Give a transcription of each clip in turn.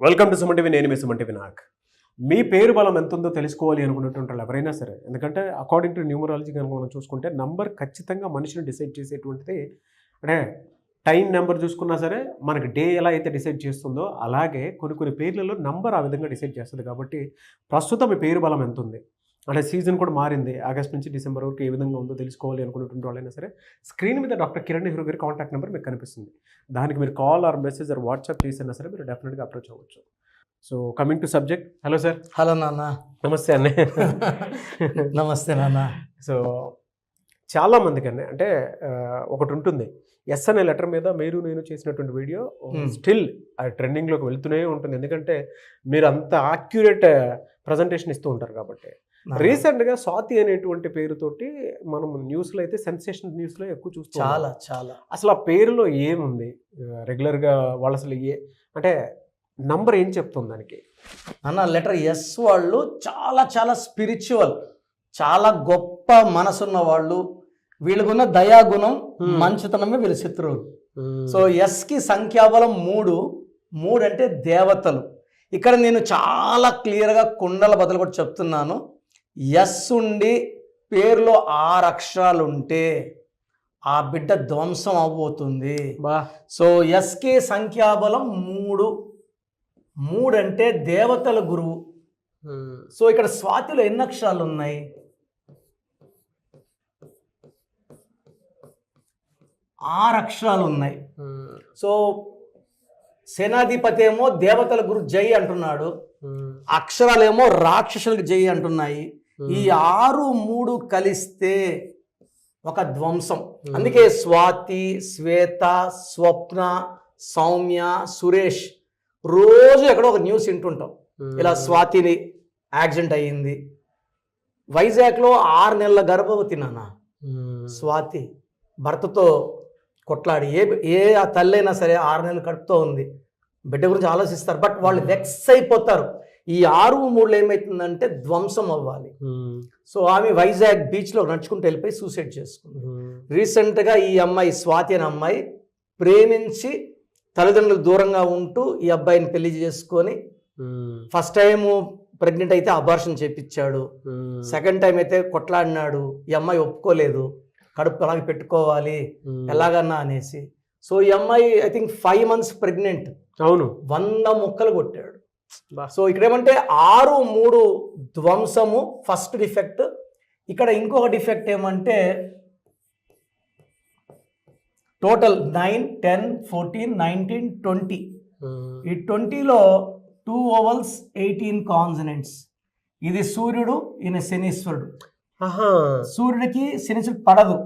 Welcome to Suman TV. నేను మీ Suman TV Nag. మీ పేరు బలం ఎంత ఉందో తెలుసుకోవాలి అనుకున్నటువంటి వాళ్ళు ఎవరైనా సరే, ఎందుకంటే అకార్డింగ్ టు న్యూమరాలజీ కనుక మనం చూసుకుంటే నంబర్ ఖచ్చితంగా మనిషిని డిసైడ్ చేసేటువంటిది. అంటే టైం నెంబర్ చూసుకున్నా సరే మనకి డే ఎలా అయితే డిసైడ్ చేస్తుందో అలాగే కొన్ని పేర్లలో నంబర్ ఆ విధంగా డిసైడ్ చేస్తుంది. కాబట్టి ప్రస్తుతం మీ పేరు బలం ఎంత ఉంది, అంటే సీజన్ కూడా మారింది, ఆగస్ట్ నుంచి డిసెంబర్ వరకు ఏ విధంగా ఉందో తెలుసుకోవాలి అనుకున్నటువంటి వాళ్ళైనా సరే స్క్రీన్ మీద డాక్టర్ కిరణ్ నెహ్రూ గారి కాంటాక్ట్ నెంబర్ మీకు కనిపిస్తుంది. దానికి మీరు call or message or WhatsApp చేసినా సరే మీరు డెఫినెట్గా అప్రోచ్ అవ్వచ్చు. So coming to subject. Hello sir. Hello నాన్న. నమస్తే అన్న. నమస్తే నాన్న. సో చాలామందికి అన్నీ అంటే ఒకటి ఉంటుంది, ఎస్ అనే లెటర్ మీద మీరు నేను చేసినటువంటి వీడియో స్టిల్ అది ట్రెండింగ్లోకి వెళ్తూనే ఉంటుంది. ఎందుకంటే మీరు అంత యాక్యురేట్ ప్రజెంటేషన్ ఇస్తూ ఉంటారు కాబట్టి. రీసెంట్గా స్వాతి అనేటువంటి పేరుతోటి మనం న్యూస్లో అయితే సెన్సేషన్ న్యూస్లో ఎక్కువ చూస్తాం. చాలా అసలు ఆ పేరులో ఏముంది రెగ్యులర్గా వాళ్ళు అసలు అంటే నంబర్ ఏం చెప్తుంది దానికి అన్న? లెటర్ ఎస్ వాళ్ళు చాలా స్పిరిచువల్, చాలా గొప్ప మనసున్న వాళ్ళు. వీళ్ళకున్న దయాగుణం, మంచితనమే వీళ్ళ శత్రువులు. సో ఎస్కి సంఖ్యాబలం 3 అంటే దేవతలు. ఇక్కడ నేను చాలా క్లియర్గా కుండల బదులు కూడా చెప్తున్నాను. ఎస్ ఉండి పేరులో 6 అక్షరాలు ఉంటే ఆ బిడ్డ ధ్వంసం అవబోతుంది. సో ఎస్కి సంఖ్యాబలం 3 అంటే దేవతల గురువు. సో ఇక్కడ స్వాతిలో ఎన్ని అక్షరాలు ఉన్నాయి? 6 అక్షరాలు ఉన్నాయి. సో సేనాధిపతి ఏమో దేవతల గురు జై అంటున్నాడు, అక్షరాలేమో రాక్షసులకు జై అంటున్నాయి. ఈ 6, 3 కలిస్తే ఒక ధ్వంసం. అందుకే స్వాతి, శ్వేత, స్వప్న, సౌమ్య, సురేష్ రోజు ఎక్కడో ఒక న్యూస్ వింటుంటాం. ఇలా స్వాతిని యాక్సిడెంట్ అయ్యింది. వైజాగ్లో 6 నెలల గర్భవతి నాన్న స్వాతి, భర్తతో కొట్లాడి. ఏ ఆ తల్లైనా సరే 6 నెలలు కడుపుతో ఉంది, బిడ్డ గురించి ఆలోచిస్తారు. బట్ వాళ్ళు వెక్స్ అయిపోతారు. ఈ 6, 3 ఏమవుతుందంటే ధ్వంసం అవ్వాలి. సో ఆమె వైజాగ్ బీచ్లో నడుచుకుంటూ వెళ్ళిపోయి సూసైడ్ చేసుకుంది. రీసెంట్గా ఈ అమ్మాయి స్వాతి అనే అమ్మాయి ప్రేమించి తల్లిదండ్రులు దూరంగా ఉంటూ ఈ అబ్బాయిని పెళ్లి చేసుకొని, ఫస్ట్ టైం ప్రెగ్నెంట్ అయితే అబార్షన్ చేపించాడు, సెకండ్ టైం అయితే కొట్లాడినాడు. ఈ అమ్మాయి ఒప్పుకోలేదు, కడుపు అలాగే పెట్టుకోవాలి ఎలాగన్నా అనేసి. సో ఈ అమ్మాయి ఐ థింక్ 5 months ప్రెగ్నెంట్. అవును, 100 ముక్కలు కొట్టాడు. సో ఇక్కడ ఏమంటే 6, 3 ధ్వంసము ఫస్ట్ డిఫెక్ట్. ఇక్కడ ఇంకొక డిఫెక్ట్ ఏమంటే టోటల్ 9, 10, 14, 19, 20. ఈ 20లో 2 vowels, 18 కాన్సనెంట్స్. ఇది సూర్యుడు, ఈయన శనీశ్వరుడు. సూర్యుడికి శనీశ్వరుడు పడదు.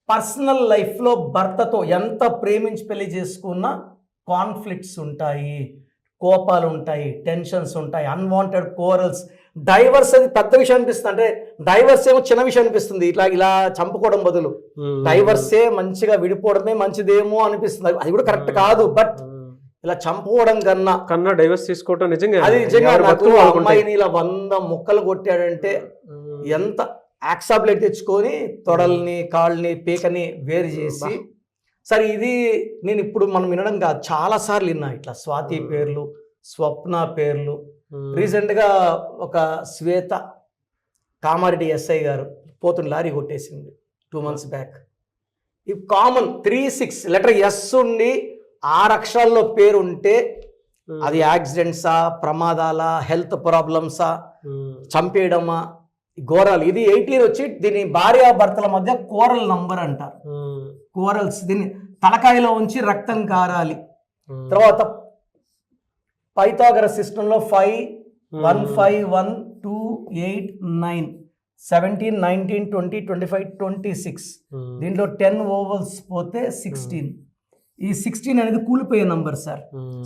పర్సనల్ లైఫ్లో భర్తతో ఎంత ప్రేమించి పెళ్లి చేసుకున్నా కాన్ఫ్లిక్ట్స్ ఉంటాయి, కోపాలు ఉంటాయి, టెన్షన్స్ ఉంటాయి, అన్వాంటెడ్ కోరల్స్. డైవర్స్ అది పెద్ద విషయం అనిపిస్తుంది. అంటే డైవర్స్ ఏమో చిన్న విషయం అనిపిస్తుంది, ఇలా చంపుకోవడం బదులు డైవర్సే మంచిగా విడిపోవడమే మంచిదేమో అనిపిస్తుంది. అది కూడా కరెక్ట్ కాదు, బట్ ఇలా చంపుకోవడం కన్నా డైవర్స్ తీసుకోవడం నిజంగా అది నిజంగా. అమ్మాయిని ఇలా 100 ముక్కలు కొట్టాడంటే ఎంత యాక్సాబ్లెట్ తెచ్చుకొని తొడల్ని, కాళ్ళని, పీకని వేరు చేసి. సరే ఇది నేను ఇప్పుడు మనం వినడం కాదు, చాలా సార్లు విన్నా ఇట్లా స్వాతి పేర్లు, స్వప్న పేర్లు. రీసెంట్గా ఒక శ్వేత కామారెడ్డి ఎస్ఐ గారు పోతున్న లారీ కొట్టేసింది 2 months బ్యాక్. ఇది కామన్. 3, 6 లెటర్ ఎస్ ఉండి 6 అక్షరాల్లో పేరు ఉంటే అది యాక్సిడెంట్సా, ప్రమాదాలా, హెల్త్ ప్రాబ్లమ్సా, చంపేయడమా, ఘోరాలు. ఇది 18 వచ్చి దీని భార్యాభర్తల మధ్య కోరల్ నంబర్ అంటారు. కోరల్స్, దీన్ని తలకాయలో ఉంచి రక్తం కారాలి. తర్వాత పైథాగరస్ సిస్టంలో 5, 1, 5, 1, 2, 8, 9, 17, 19, 20, 25, 26. దీంట్లో 10 vowels పోతే 16. ఈ 16 అనేది కూలిపోయే నంబర్ సార్.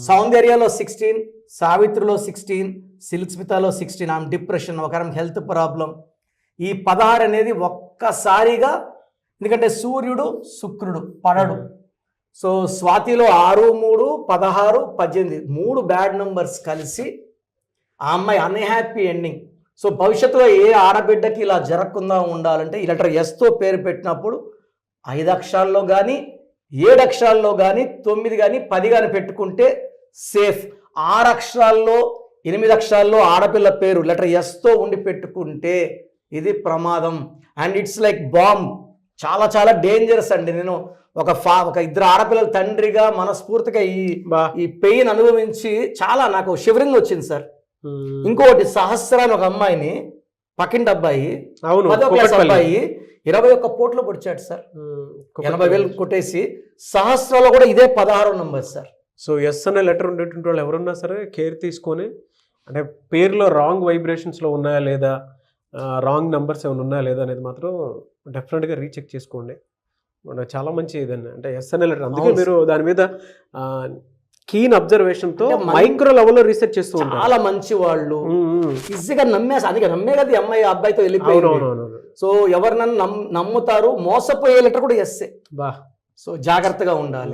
సౌందర్యలో 16, సావిత్రిలో 16, సిల్క్స్మితాలో 16. ఆమె డిప్రెషన్, ఒక హెల్త్ ప్రాబ్లం. ఈ 16 అనేది ఒక్కసారిగా, ఎందుకంటే సూర్యుడు శుక్రుడు పడడు. సో స్వాతిలో 6, 3, 16, 18 3 బ్యాడ్ నంబర్స్ కలిసి ఆ అమ్మాయి అన్హ్యాపీ ఎండింగ్. సో భవిష్యత్తులో ఏ ఆడబిడ్డకి ఇలా జరగకుండా ఉండాలంటే ఈ లెటర్ ఎస్తో పేరు పెట్టినప్పుడు 5 అక్షరాల్లో కానీ 7 అక్షరాల్లో కానీ 9 కానీ 10 కానీ పెట్టుకుంటే సేఫ్. 6 అక్షరాల్లో 8 అక్షరాల్లో ఆడపిల్ల పేరు లెటర్ ఎస్తో ఉండి పెట్టుకుంటే ఇది ప్రమాదం. And it's like bomb. చాలా చాలా డేంజరస్ అండి. నేను ఒక ఇద్దరు ఆడపిల్లల తండ్రిగా మనస్ఫూర్తిగా ఈ పెయిన్ అనుభవించి చాలా నాకు షివరింగ్ వచ్చింది సార్. ఇంకోటి సహస్ర అని ఒక అమ్మాయిని, పక్కింటి అబ్బాయి, 10వ క్లాస్ అబ్బాయి 21 కోట్లు పొడిచాడు సార్. 80,000 కొట్టేసి. సహస్రలో కూడా ఇదే 16వ నంబర్ సార్. సో ఎస్ అనే లెటర్ ఉండేటువంటి వాళ్ళు ఎవరున్నా సరే కేర్ తీసుకొని, అంటే పేరులో రాంగ్ వైబ్రేషన్స్లో ఉన్నాయా లేదా, రాంగ్ నెంబర్స్ ఏమైనా ఉన్నాయా లేదా అనేది మాత్రం డెఫినెట్గా రీచెక్ చేసుకోండి. చాలా మంచి ఇదండి, అంటే ఎస్ అనే లెటర్. అందుకే మీరు దాని మీద కీన్ అబ్జర్వేషన్తో మైక్రో లెవెల్లో రీసెర్చ్ చేస్తూ ఉంటారు. చాలా మంచి వాళ్ళు, ఈజీగా నమ్మేసి, అందుకే నమ్మే కదా అమ్మాయి అబ్బాయితో వెళ్ళిపోయింది. సో ఎవరినన్నా నమ్ముతారు, మోసపోయే లెటర్ కూడా ఎస్సే. సో జాగ్రత్తగా ఉండాలి.